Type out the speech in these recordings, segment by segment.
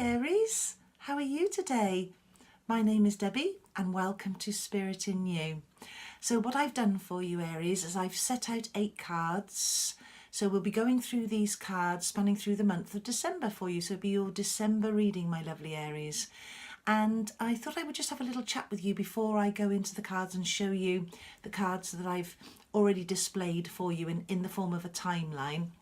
Aries, how are you today? My name is Debbie and welcome to Spirit in You. So what I've done for you, Aries, is I've set out 8 cards. So we'll be going through these cards spanning through the month of December for you. So it'll be your December reading, my lovely Aries. And I thought I would just have a little chat with you before I go into the cards and show you the cards that I've already displayed for you in the form of a timeline.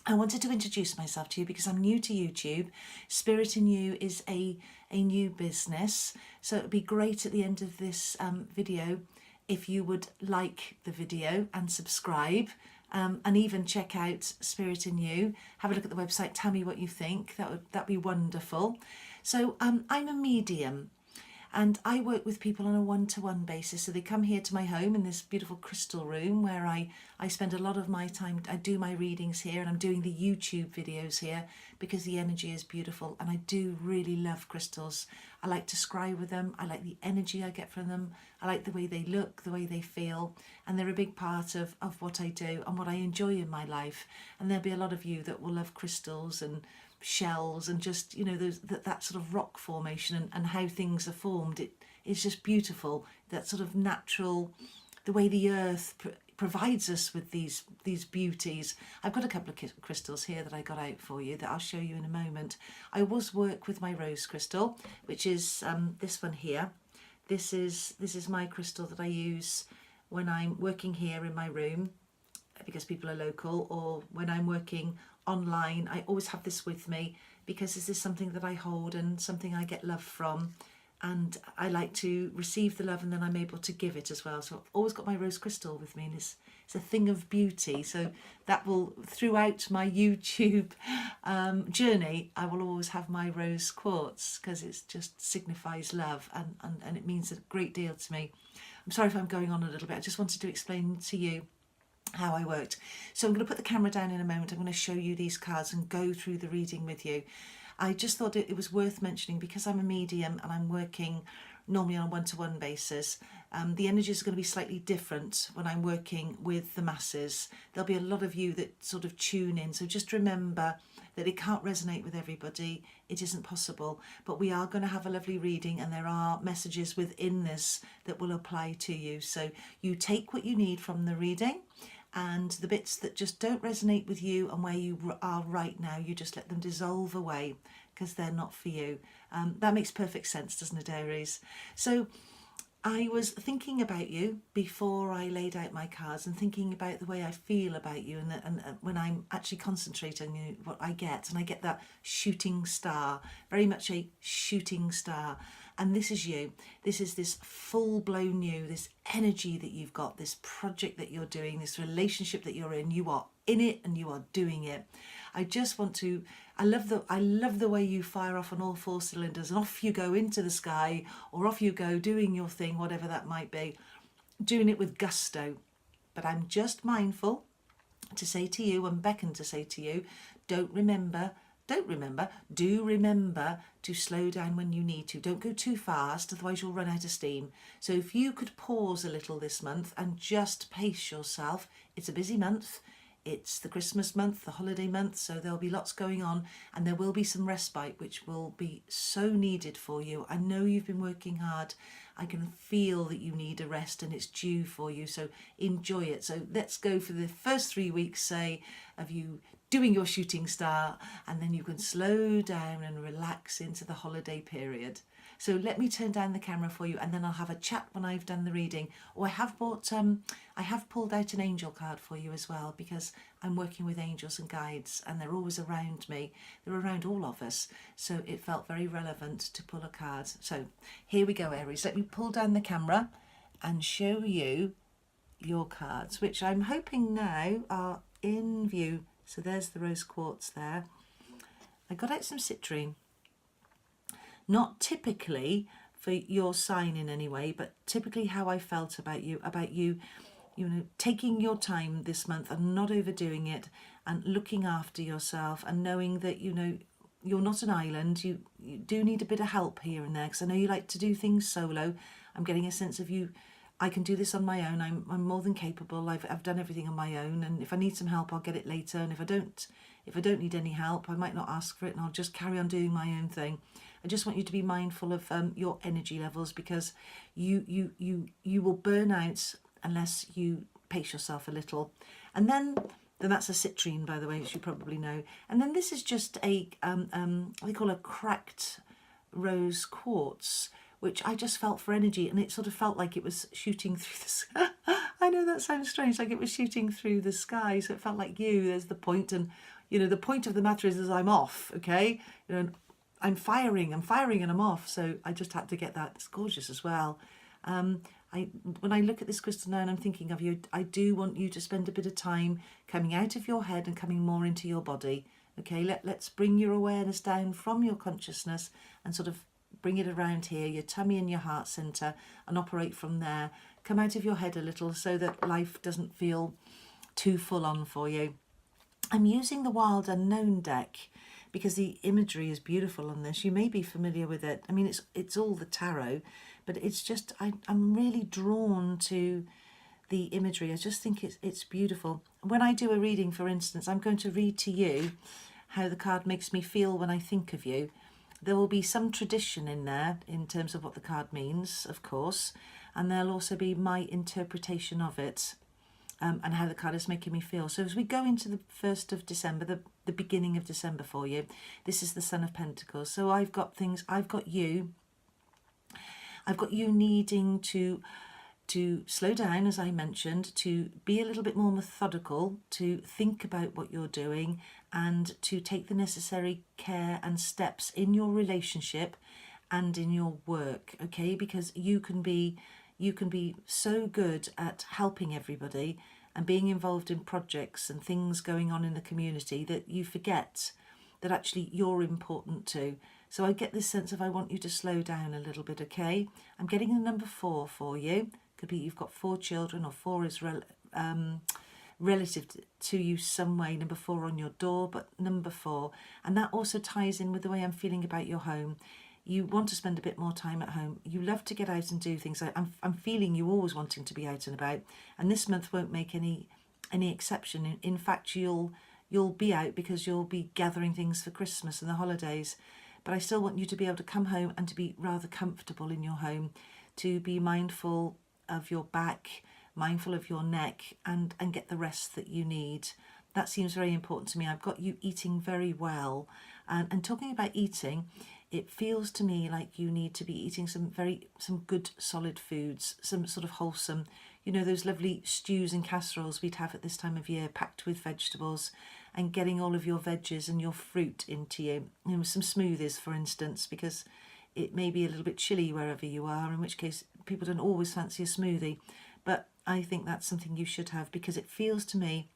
I wanted to introduce myself to you because I'm new to YouTube. Spirit in You is a new business, so it would be great at the end of this video if you would like the video and subscribe, and even check out Spirit in You. Have a look at the website, tell me what you think. That'd be wonderful. So I'm a medium. And I work with people on a one-to-one basis. So they come here to my home in this beautiful crystal room where I spend a lot of my time. I do my readings here and I'm doing the YouTube videos here because the energy is beautiful. And I do really love crystals. I like to scry with them. I like the energy I get from them. I like the way they look, the way they feel. And they're a big part of what I do and what I enjoy in my life. And there'll be a lot of you that will love crystals and shells and just, you know, that sort of rock formation and how things are formed. It is just beautiful, that sort of natural, the way the earth provides us with these beauties. I've got a couple of crystals here that I got out for you that I'll show you in a moment. I always work with my rose crystal, which is this one here. This is my crystal that I use when I'm working here in my room because people are local, or when I'm working online. I always have this with me because this is something that I hold and something I get love from, and I like to receive the love and then I'm able to give it as well. So I've always got my rose crystal with me, and it's a thing of beauty. So that will, throughout my YouTube journey, I will always have my rose quartz because it just signifies love and it means a great deal to me. I'm sorry if I'm going on a little bit. I just wanted to explain to you how I worked. So I'm going to put the camera down in a moment. I'm going to show you these cards and go through the reading with you. I just thought it was worth mentioning because I'm a medium and I'm working normally on a one-to-one basis. The energies are going to be slightly different when I'm working with the masses. There'll be a lot of you that sort of tune in, so just remember that it can't resonate with everybody. It isn't possible, but we are going to have a lovely reading and there are messages within this that will apply to you. So you take what you need from the reading, and the bits that just don't resonate with you and where you are right now, you just let them dissolve away because they're not for you. That makes perfect sense, doesn't it, Aries? So I was thinking about you before I laid out my cards and thinking about the way I feel about you, and when I'm actually concentrating on what I get, and I get that shooting star, very much a shooting star. And this is you. This is this full-blown you, this energy that you've got, this project that you're doing, this relationship that you're in. You are in it and you are doing it. I just want to, I love the way you fire off on all 4 cylinders and off you go into the sky, or off you go doing your thing, whatever that might be, doing it with gusto. But I'm just mindful to say to you and beckon to say to you, do remember to slow down when you need to. Don't go too fast, otherwise you'll run out of steam. So if you could pause a little this month and just pace yourself. It's a busy month. It's the Christmas month, the holiday month, so there'll be lots going on, and there will be some respite which will be so needed for you. I know you've been working hard. I can feel that you need a rest and it's due for you, so enjoy it. So let's go for the first 3 weeks, say, of you doing your shooting star, and then you can slow down and relax into the holiday period. So let me turn down the camera for you, and then I'll have a chat when I've done the reading. Oh, I have pulled out an angel card for you as well, because I'm working with angels and guides and they're always around me. They're around all of us. So it felt very relevant to pull a card. So here we go, Aries. Let me pull down the camera and show you your cards, which I'm hoping now are in view. So there's the rose quartz there. I got out some citrine. Not typically for your sign in any way, but typically how I felt about you, you know, taking your time this month and not overdoing it, and looking after yourself, and knowing that, you know, you're not an island. You do need a bit of help here and there, because I know you like to do things solo. I'm getting a sense of you I can do this on my own. I'm more than capable. I've done everything on my own, and if I need some help, I'll get it later. And if I don't need any help, I might not ask for it, and I'll just carry on doing my own thing. I just want you to be mindful of your energy levels, because you will burn out unless you pace yourself a little. And then that's a citrine, by the way, as you probably know. And then this is just a what they call a cracked rose quartz, which I just felt for energy, and it sort of felt like it was shooting through the sky. I know that sounds strange, like it was shooting through the sky, so it felt like there's the point. And the point of the matter is I'm off, okay? I'm firing and I'm off, so I just had to get that. It's gorgeous as well. When I look at this crystal now and I'm thinking of you, I do want you to spend a bit of time coming out of your head and coming more into your body. Okay, let's bring your awareness down from your consciousness and sort of bring it around here, your tummy and your heart center, and operate from there. Come out of your head a little so that life doesn't feel too full on for you. I'm using the Wild Unknown deck because the imagery is beautiful on this. You may be familiar with it. I mean, it's all the tarot, but it's just, I'm really drawn to the imagery. I just think it's beautiful. When I do a reading, for instance, I'm going to read to you how the card makes me feel when I think of you. There will be some tradition in there in terms of what the card means, of course, and there'll also be my interpretation of it, and how the card is making me feel. So as we go into the 1st of December, the beginning of December for you, this is the Son of Pentacles. So I've got you needing to slow down, as I mentioned, to be a little bit more methodical, to think about what you're doing, and to take the necessary care and steps in your relationship and in your work, okay? Because you can be so good at helping everybody and being involved in projects and things going on in the community that you forget that actually you're important too. So I get this sense of I want you to slow down a little bit, okay? I'm getting the number 4 for you. Could be you've got 4 children, or 4 is relative to you some way, number 4 on your door, but number 4. And that also ties in with the way I'm feeling about your home. You want to spend a bit more time at home. You love to get out and do things. I'm feeling you always wanting to be out and about, and this month won't make any exception. In fact, you'll be out because you'll be gathering things for Christmas and the holidays. But I still want you to be able to come home and to be rather comfortable in your home, to be mindful of your back, mindful of your neck, and get the rest that you need. That seems very important to me. I've got you eating very well. And talking about eating, it feels to me like you need to be eating some good solid foods, some sort of wholesome, those lovely stews and casseroles we'd have at this time of year, packed with vegetables, and getting all of your veggies and your fruit into you. Some smoothies, for instance, because it may be a little bit chilly wherever you are, in which case people don't always fancy a smoothie. But I think that's something you should have, because it feels to me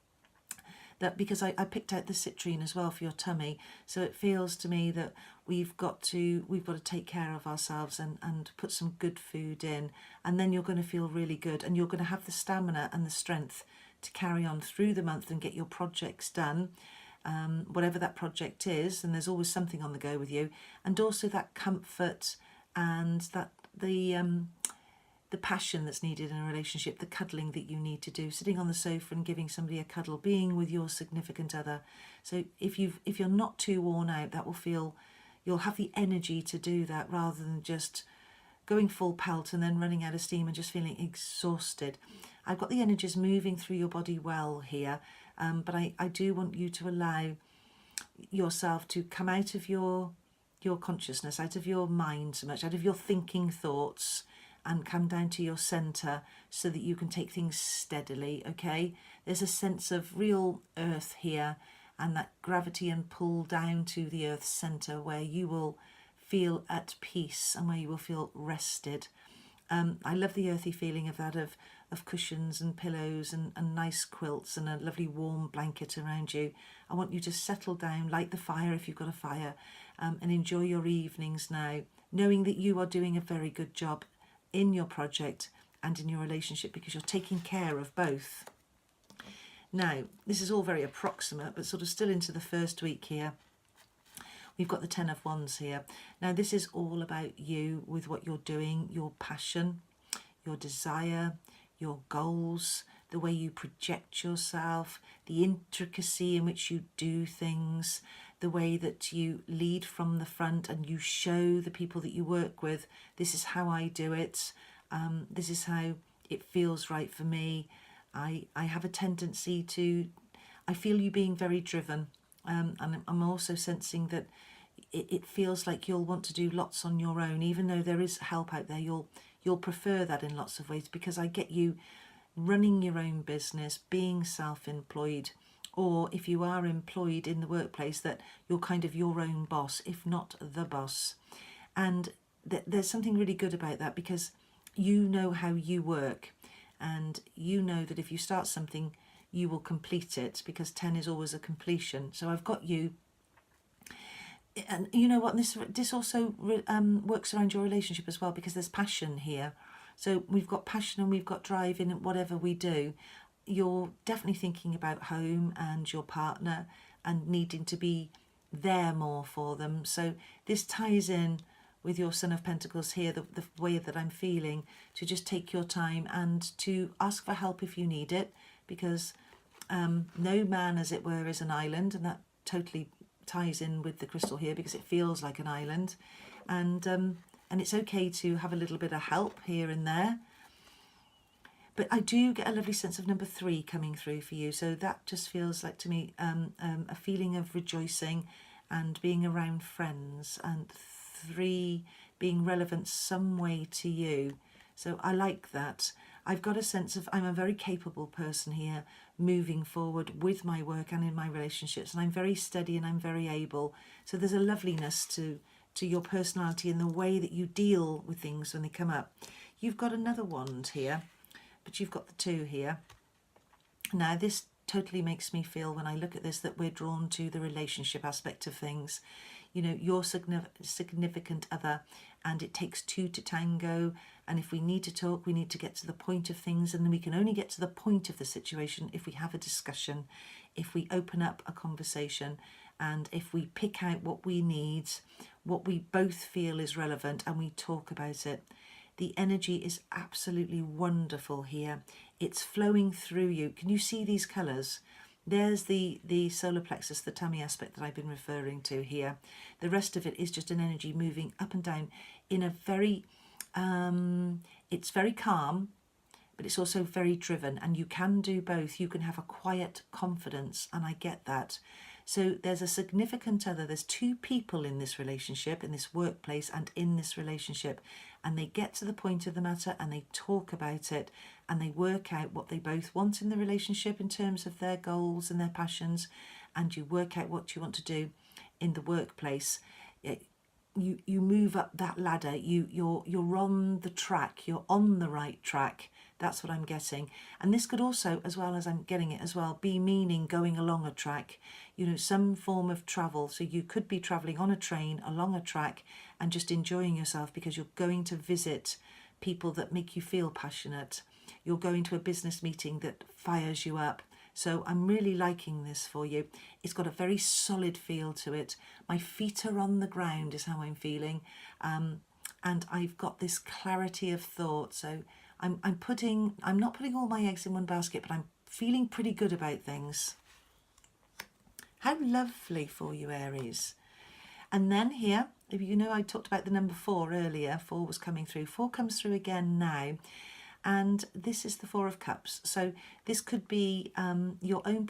that, because I picked out the citrine as well for your tummy, so it feels to me that we've got to take care of ourselves and put some good food in, and then you're going to feel really good, and you're going to have the stamina and the strength to carry on through the month and get your projects done, whatever that project is. And there's always something on the go with you, and also that comfort and that the passion that's needed in a relationship, the cuddling that you need to do, sitting on the sofa and giving somebody a cuddle, being with your significant other. So if you're not too worn out, you'll have the energy to do that, rather than just going full pelt and then running out of steam and just feeling exhausted. I've got the energies moving through your body well here, but I do want you to allow yourself to come out of your consciousness, out of your mind so much, out of your thinking thoughts, and come down to your center so that you can take things steadily, okay? There's a sense of real earth here, and that gravity and pull down to the earth's center, where you will feel at peace and where you will feel rested. I love the earthy feeling of that, of cushions and pillows and nice quilts and a lovely warm blanket around you. I want you to settle down, light the fire if you've got a fire, and enjoy your evenings now, knowing that you are doing a very good job in your project and in your relationship, because you're taking care of both. Now, this is all very approximate, but sort of still into the first week here. We've got the 10 of Wands here. Now, this is all about you, with what you're doing, your passion, your desire, your goals, the way you project yourself, the intricacy in which you do things, the way that you lead from the front and you show the people that you work with, this is how I do it, this is how it feels right for me. I have a tendency to, I feel you being very driven, and I'm also sensing that it feels like you'll want to do lots on your own, even though there is help out there. You'll prefer that in lots of ways, because I get you running your own business, being self-employed, or if you are employed in the workplace, that you're kind of your own boss, if not the boss. And there's something really good about that, because you know how you work, and you know that if you start something, you will complete it, because 10 is always a completion. So I've got you. And you know what, this also works around your relationship as well, because there's passion here. So we've got passion and we've got drive in whatever we do. You're definitely thinking about home and your partner and needing to be there more for them. So this ties in with your Son of Pentacles here, the way that I'm feeling, to just take your time and to ask for help if you need it, because no man, as it were, is an island, and that totally ties in with the crystal here, because it feels like an island, and it's okay to have a little bit of help here and there. But I do get a lovely sense of number 3 coming through for you, so that just feels like to me a feeling of rejoicing and being around friends, and 3 being relevant some way to you. So I like that. I've got a sense of I'm a very capable person here, moving forward with my work and in my relationships, and I'm very steady and I'm very able. So there's a loveliness to your personality and the way that you deal with things when they come up. You've got another wand here, but you've got the 2 here. Now this totally makes me feel, when I look at this, that we're drawn to the relationship aspect of things. You know, your significant other, and it takes 2 to tango, and if we need to talk, we need to get to the point of things, and we can only get to the point of the situation if we have a discussion, if we open up a conversation, and if we pick out what we need, what we both feel is relevant, and we talk about it. The energy is absolutely wonderful here. It's flowing through you. Can you see these colours? There's the solar plexus, the tummy aspect that I've been referring to here. The rest of it is just an energy moving up and down in a very, it's very calm, but it's also very driven, and you can do both. You can have a quiet confidence, and I get that. So there's a significant other, there's 2 people in this relationship, in this workplace and in this relationship, and they get to the point of the matter and they talk about it, and they work out what they both want in the relationship in terms of their goals and their passions, and you work out what you want to do in the workplace. You move up that ladder, you're on the track, you're on the right track. That's what I'm getting. And this could also, as well as I'm getting it as well, be meaning going along a track, you know, some form of travel. So you could be traveling on a train along a track and just enjoying yourself, because you're going to visit people that make you feel passionate. You're going to a business meeting that fires you up. So I'm really liking this for you. It's got a very solid feel to it. My feet are on the ground is how I'm feeling. And I've got this clarity of thought. So I'm not putting all my eggs in one basket, but I'm feeling pretty good about things. How lovely for you, Aries. And then here, if you know, I talked about the number 4 earlier. 4 was coming through. 4 comes through again now. And this is the 4 of Cups. So this could be your own,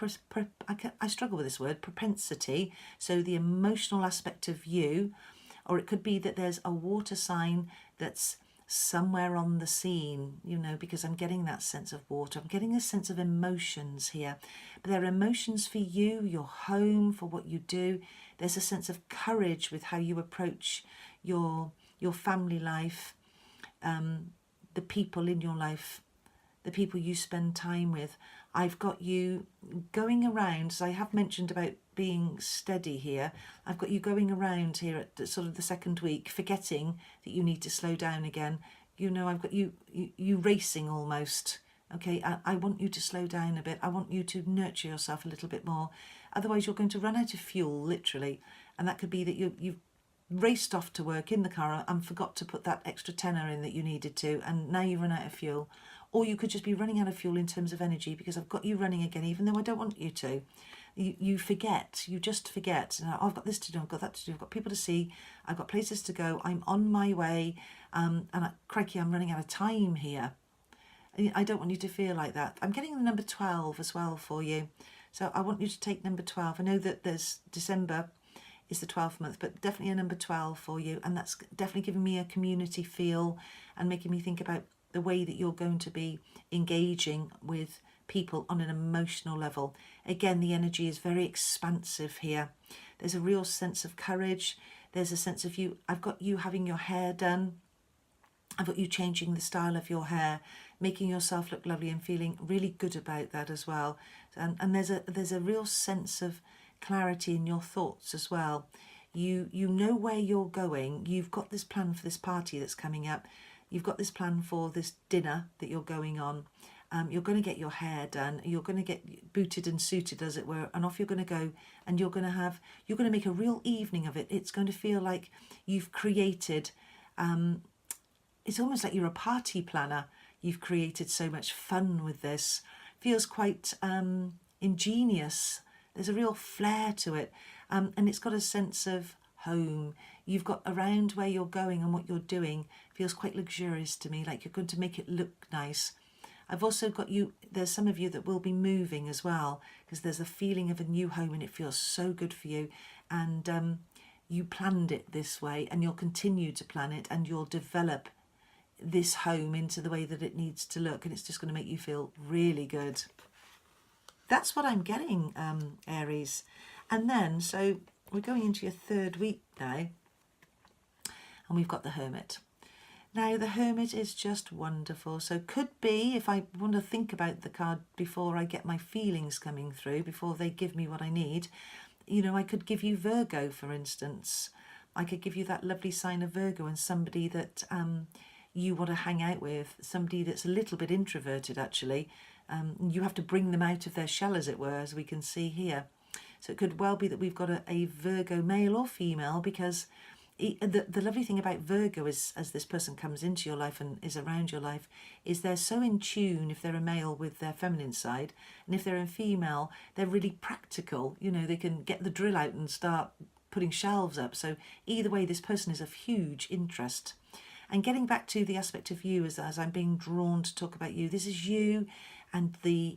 I struggle with this word, propensity. So the emotional aspect of you, or it could be that there's a water sign that's somewhere on the scene, you know, because I'm getting that sense of water. I'm getting a sense of emotions here. But there are emotions for you, your home, for what you do. There's a sense of courage with how you approach your family life, the people in your life, the people you spend time with. I've got you going around, so I have mentioned about being steady here. I've got you going around here at the, sort of the second week, forgetting that you need to slow down again. You know, I've got you racing almost. Okay, I want you to slow down a bit. I want you to nurture yourself a little bit more. Otherwise, you're going to run out of fuel, literally. And that could be that you've raced off to work in the car and forgot to put that extra tenner in that you needed to, and now you've run out of fuel. Or you could just be running out of fuel in terms of energy because I've got you running again, even though I don't want you to. You forget, you just forget. Oh, I've got this to do, I've got that to do, I've got people to see, I've got places to go, I'm on my way, crikey, I'm running out of time here. I don't want you to feel like that. I'm getting the number 12 as well for you. So I want you to take number 12. I know that there's December is the 12th month, but definitely a number 12 for you. And that's definitely giving me a community feel and making me think about the way that you're going to be engaging with people on an emotional level. Again, the energy is very expansive here. There's a real sense of courage. There's a sense of you. I've got you having your hair done. I've got you changing the style of your hair, making yourself look lovely and feeling really good about that as well. And there's a real sense of clarity in your thoughts as well. You know where you're going. You've got this plan for this party that's coming up. You've got this plan for this dinner that you're going on. You're going to get your hair done. You're going to get booted and suited, as it were, and off you're going to go. And you're going to make a real evening of it. It's going to feel like you've created. It's almost like you're a party planner. You've created so much fun with this. Feels quite ingenious. There's a real flair to it. And it's got a sense of home. You've got around where you're going and what you're doing. Feels quite luxurious to me, like you're going to make it look nice. I've also got you, there's some of you that will be moving as well, because there's a feeling of a new home and it feels so good for you. And you planned it this way, and you'll continue to plan it, and you'll develop this home into the way that it needs to look, and it's just going to make you feel really good. That's what I'm getting, Aries. And then, so we're going into your third week now, and we've got the Hermit. Now, the Hermit is just wonderful. So could be, if I want to think about the card before I get my feelings coming through, before they give me what I need, you know, I could give you Virgo, for instance. I could give you that lovely sign of Virgo, and somebody that you want to hang out with, somebody that's a little bit introverted, actually. You have to bring them out of their shell, as it were, as we can see here. So it could well be that we've got a Virgo male or female, because the lovely thing about Virgo is, as this person comes into your life and is around your life, is they're so in tune, if they're a male, with their feminine side, and if they're a female, they're really practical. You know, they can get the drill out and start putting shelves up. So either way, this person is of huge interest. And getting back to the aspect of you, as I'm being drawn to talk about you, this is you and the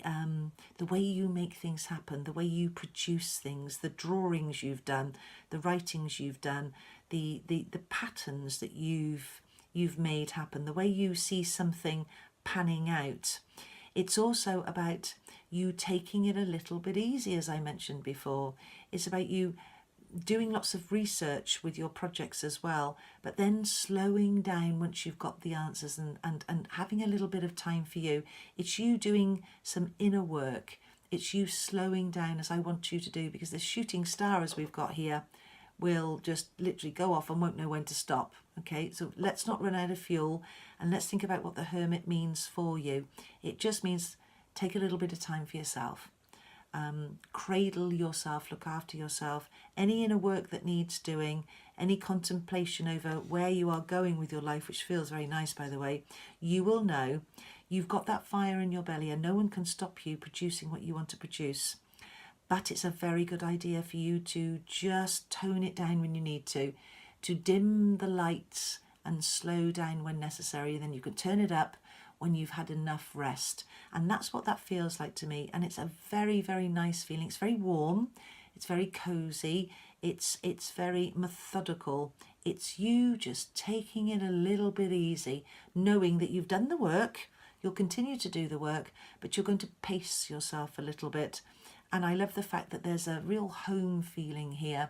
way you make things happen, the way you produce things, the drawings you've done, the writings you've done, the patterns that you've made happen, the way you see something panning out. It's also about you taking it a little bit easy, as I mentioned before. It's about you doing lots of research with your projects as well, but then slowing down once you've got the answers, and having a little bit of time for you. It's you doing some inner work. It's you slowing down, as I want you to do, because the shooting star, as we've got here, will just literally go off and won't know when to stop. Okay, so let's not run out of fuel, and let's think about what the Hermit means for you. It just means take a little bit of time for yourself. Cradle yourself, look after yourself. Any inner work that needs doing, any contemplation over where you are going with your life, which feels very nice, by the way, you will know you've got that fire in your belly, and no one can stop you producing what you want to produce. But it's a very good idea for you to just tone it down when you need to dim the lights and slow down when necessary. Then you can turn it up when you've had enough rest. And that's what that feels like to me. And it's a very, very nice feeling. It's very warm. It's very cozy. It's very methodical. It's you just taking it a little bit easy, knowing that you've done the work. You'll continue to do the work, but you're going to pace yourself a little bit. And I love the fact that there's a real home feeling here,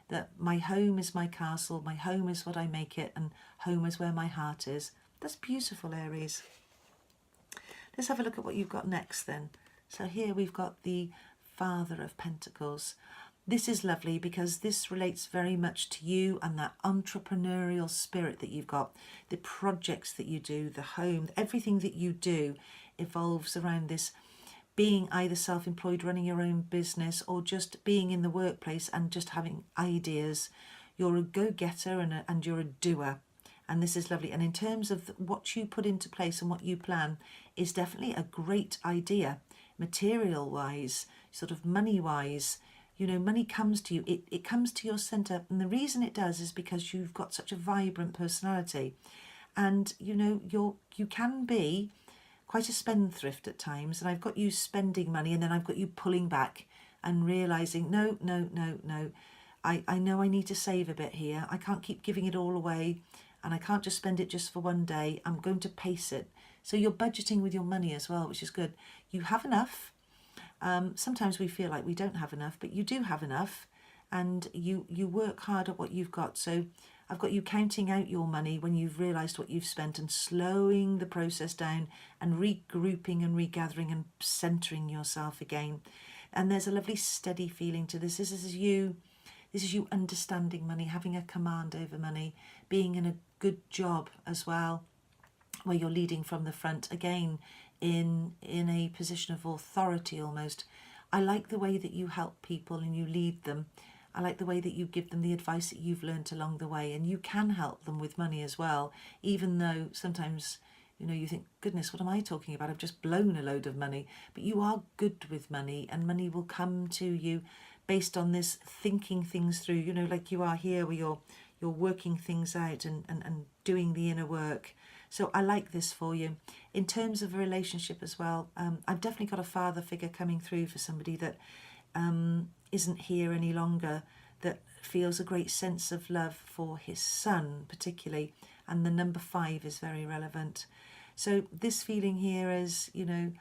that my home is my castle, my home is what I make it, and home is where my heart is. That's beautiful, Aries. Let's have a look at what you've got next then. So here we've got the Father of Pentacles. This is lovely because this relates very much to you and that entrepreneurial spirit that you've got, the projects that you do, the home, everything that you do evolves around this being either self-employed, running your own business, or just being in the workplace and just having ideas. You're a go-getter and you're a doer. And this is lovely. And in terms of what you put into place and what you plan is definitely a great idea, material-wise, sort of money-wise. You know, money comes to you. It comes to your centre. And the reason it does is because you've got such a vibrant personality. And, you know, you can be quite a spendthrift at times. And I've got you spending money and then I've got you pulling back and realising, no. I know I need to save a bit here. I can't keep giving it all away. And I can't just spend it just for one day. I'm going to pace it. So you're budgeting with your money as well, which is good. You have enough. Sometimes we feel like we don't have enough, but you do have enough, and you work hard at what you've got. So I've got you counting out your money when you've realised what you've spent and slowing the process down and regrouping and regathering and centering yourself again. And there's a lovely steady feeling to this. This is you understanding money, having a command over money, being in a good job as well, where you're leading from the front, again in a position of authority almost. I like the way that you help people and you lead them. I like the way that you give them the advice that you've learned along the way, and you can help them with money as well, even though sometimes, you know, you think, goodness, what am I talking about? I've just blown a load of money. But you are good with money, and money will come to you based on this thinking things through, you know, like you are here where you're working things out and doing the inner work. So I like this for you. In terms of a relationship as well, I've definitely got a father figure coming through for somebody that isn't here any longer, that feels a great sense of love for his son particularly, and the number 5 is very relevant. So this feeling here is, you know,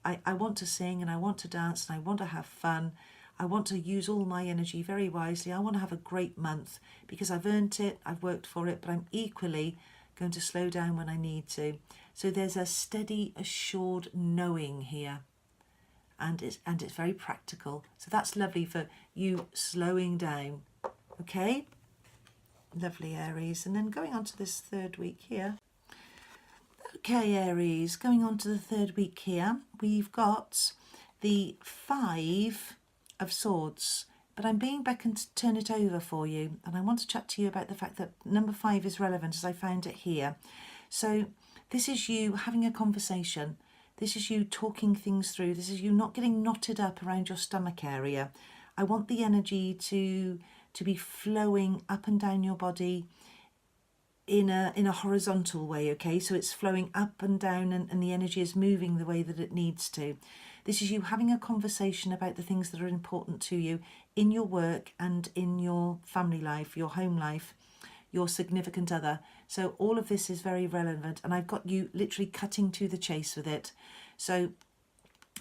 I want to sing and I want to dance and I want to have fun. I want to use all my energy very wisely. I want to have a great month because I've earned it, I've worked for it, but I'm equally going to slow down when I need to. So there's a steady, assured knowing here. And it's very practical. So that's lovely for you slowing down. Okay? Lovely, Aries. And then going on to this 3rd week here. Okay, Aries, going on to the 3rd week here, we've got the 5 of Swords. But I'm being beckoned to turn it over for you. And I want to chat to you about the fact that number 5 is relevant as I found it here. So this is you having a conversation. This is you talking things through. This is you not getting knotted up around your stomach area. I want the energy to be flowing up and down your body in a horizontal way, okay? So it's flowing up and down and the energy is moving the way that it needs to. This is you having a conversation about the things that are important to you in your work and in your family life, your home life, your significant other. So all of this is very relevant, and I've got you literally cutting to the chase with it. So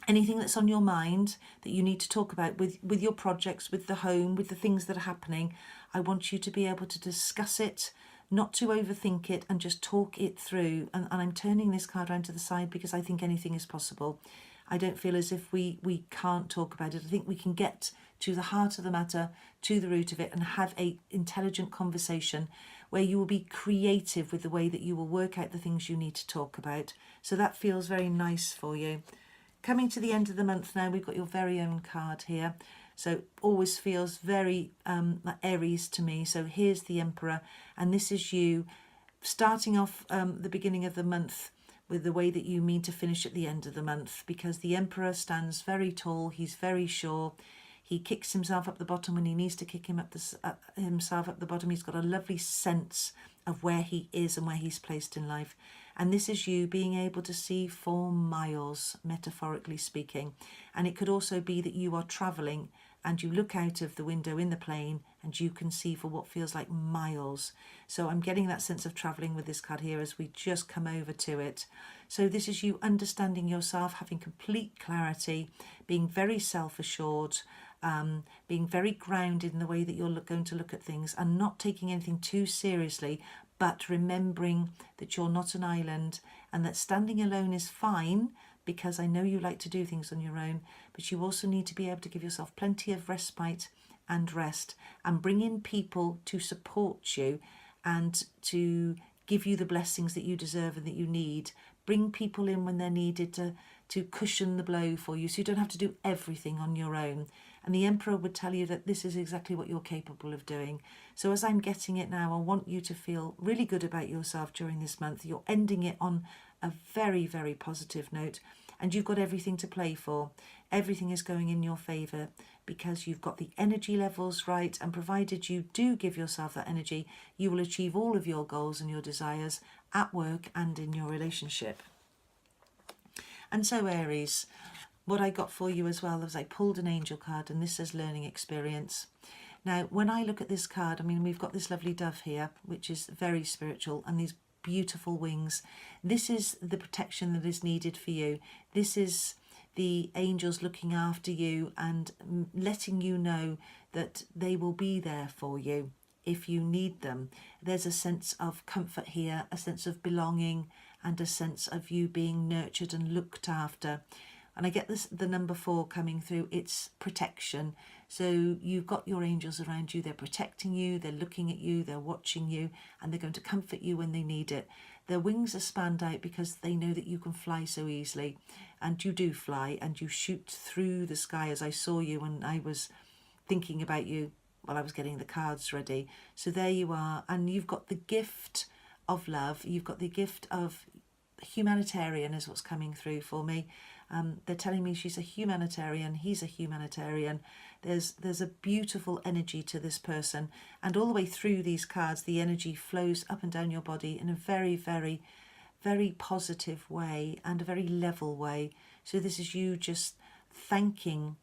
anything that's on your mind that you need to talk about with your projects, with the home, with the things that are happening, I want you to be able to discuss it, not to overthink it, and just talk it through. And I'm turning this card around to the side because I think anything is possible. I don't feel as if we can't talk about it. I think we can get to the heart of the matter, to the root of it, and have a intelligent conversation where you will be creative with the way that you will work out the things you need to talk about. So that feels very nice for you. Coming to the end of the month now, we've got your very own card here. So always feels very like Aries to me. So here's the Emperor, and this is you starting off the beginning of the month with the way that you mean to finish at the end of the month, because the Emperor stands very tall, he's very sure. He kicks himself up the bottom when he needs to kick himself up the bottom. He's got a lovely sense of where he is and where he's placed in life. And this is you being able to see for miles, metaphorically speaking. And it could also be that you are travelling and you look out of the window in the plane and you can see for what feels like miles. So I'm getting that sense of travelling with this card here as we just come over to it. So this is you understanding yourself, having complete clarity, being very self-assured, being very grounded in the way that you're going to look at things and not taking anything too seriously, but remembering that you're not an island and that standing alone is fine, because I know you like to do things on your own, but you also need to be able to give yourself plenty of respite and rest and bring in people to support you and to give you the blessings that you deserve and that you need. Bring people in when they're needed to cushion the blow for you, so you don't have to do everything on your own. And the Emperor would tell you that this is exactly what you're capable of doing. So as I'm getting it now, I want you to feel really good about yourself during this month. You're ending it on a very, very positive note, and you've got everything to play for. Everything is going in your favour because you've got the energy levels right, and provided you do give yourself that energy, you will achieve all of your goals and your desires at work and in your relationship. And so Aries, what I got for you as well is I pulled an angel card, and this says learning experience. Now, when I look at this card, I mean, we've got this lovely dove here, which is very spiritual, and these beautiful wings. This is the protection that is needed for you. This is the angels looking after you and letting you know that they will be there for you if you need them. There's a sense of comfort here, a sense of belonging, and a sense of you being nurtured and looked after. And I get this, the number 4 coming through, it's protection. So you've got your angels around you, they're protecting you, they're looking at you, they're watching you, and they're going to comfort you when they need it. Their wings are spanned out because they know that you can fly so easily, and you do fly, and you shoot through the sky, as I saw you when I was thinking about you while I was getting the cards ready. So there you are, and you've got the gift of love, you've got the gift of humanitarian is what's coming through for me. They're telling me she's a humanitarian, he's a humanitarian. There's a beautiful energy to this person, and all the way through these cards the energy flows up and down your body in a very, very, very positive way and a very level way. So this is you just thanking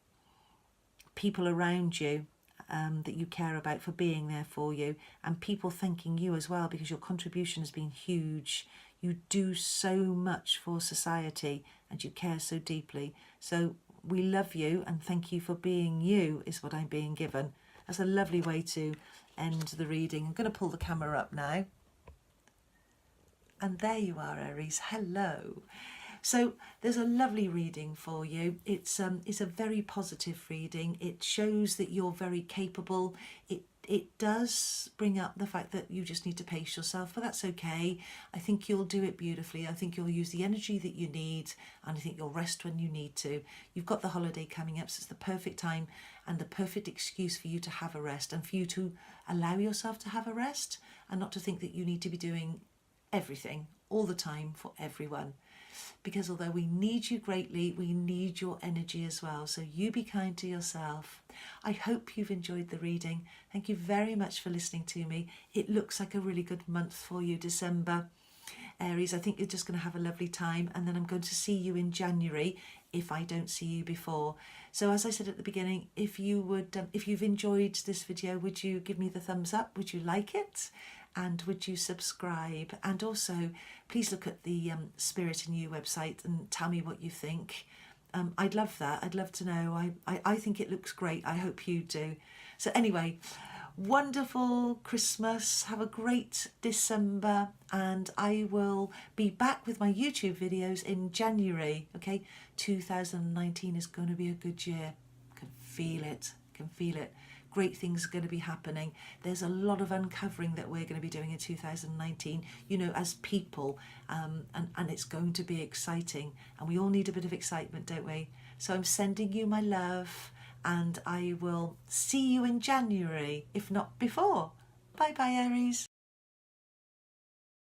people around you that you care about for being there for you, and people thanking you as well because your contribution has been huge. You do so much for society and you care so deeply. So we love you and thank you for being you is what I'm being given. That's a lovely way to end the reading. I'm going to pull the camera up now. And there you are, Aries. Hello. So there's a lovely reading for you. It's a very positive reading. It shows that you're very capable. It does bring up the fact that you just need to pace yourself, but that's okay. I think you'll do it beautifully. I think you'll use the energy that you need, and I think you'll rest when you need to. You've got the holiday coming up, so it's the perfect time and the perfect excuse for you to have a rest and for you to allow yourself to have a rest and not to think that you need to be doing everything all the time for everyone. Because although we need you greatly, we need your energy as well. So you be kind to yourself. I hope you've enjoyed the reading. Thank you very much for listening to me. It looks like a really good month for you, December. Aries, I think you're just going to have a lovely time, and then I'm going to see you in January if I don't see you before. So as I said at the beginning, if you've enjoyed this video, would you give me the thumbs up? Would you like it? And would you subscribe? And also, please look at the Spirit in You website and tell me what you think. I'd love that. I'd love to know. I think it looks great. I hope you do. So anyway, wonderful Christmas. Have a great December. And I will be back with my YouTube videos in January. Okay, 2019 is going to be a good year. I can feel it. I can feel it. Great things are going to be happening. There's a lot of uncovering that we're going to be doing in 2019, you know, as people, and it's going to be exciting, and we all need a bit of excitement, don't we? So I'm sending you my love, and I will see you in January, if not before. Bye bye, Aries.